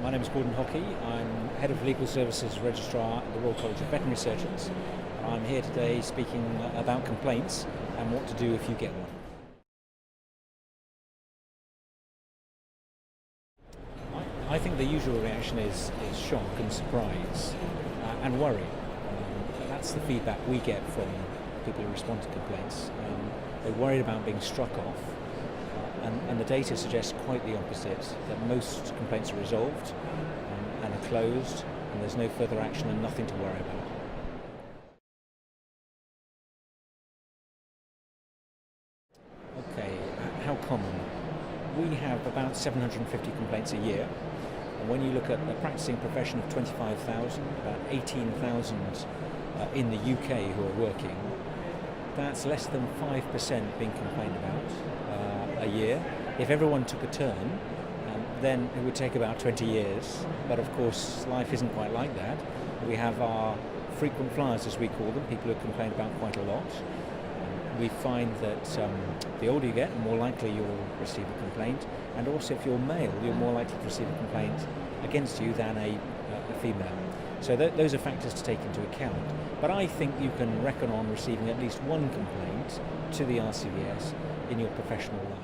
My name is Gordon Hockey. I'm Head of Legal Services Registrar at the Royal College of Veterinary Surgeons. I'm here today speaking about complaints and what to do if you get one. I think the usual reaction is shock and surprise and worry. That's the feedback we get from people who respond to complaints. They're worried about being struck off, and the data suggests quite the opposite, that most complaints are resolved and are closed, and there's no further action and nothing to worry about. Okay, how common? We have about 750 complaints a year. And when you look at the practicing profession of 25,000, about 18,000 in the UK who are working, that's less than 5% being complained about a year. If everyone took a turn, then it would take about 20 years. But of course, life isn't quite like that. We have our frequent flyers, as we call them, people who complain about quite a lot. We find that the older you get, the more likely you'll receive a complaint, and also if you're male, you're more likely to receive a complaint against you than a female. So those are factors to take into account. But I think you can reckon on receiving at least one complaint to the RCVS in your professional life.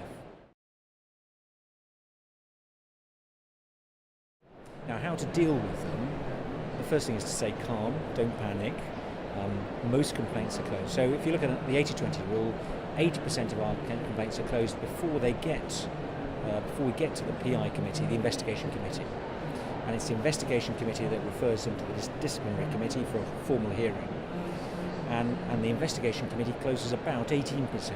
Now, how to deal with them? The first thing is to stay calm, don't panic. Most complaints are closed. So if you look at the 80-20 rule, 80% of our complaints are closed before we get to the PI committee, the investigation committee. And it's the investigation committee that refers them to the disciplinary committee for a formal hearing. And the investigation committee closes about 18%.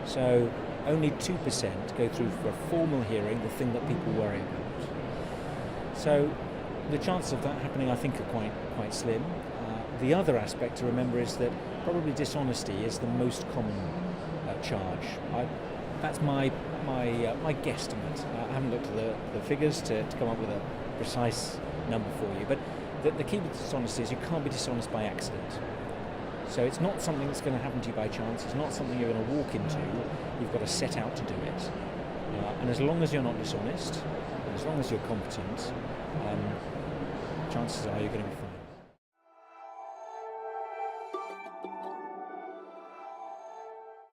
So only 2% go through for a formal hearing, the thing that people worry about. So the chances of that happening, I think, are quite slim. The other aspect to remember is that probably dishonesty is the most common charge. That's my guesstimate. I haven't looked at the figures to come up with a precise number for you, but the key with dishonesty is you can't be dishonest by accident. So it's not something that's going to happen to you by chance. It's not something you're going to walk into. You've got to set out to do it. And as long as you're not dishonest, and as long as you're competent, chances are you're going to be fine.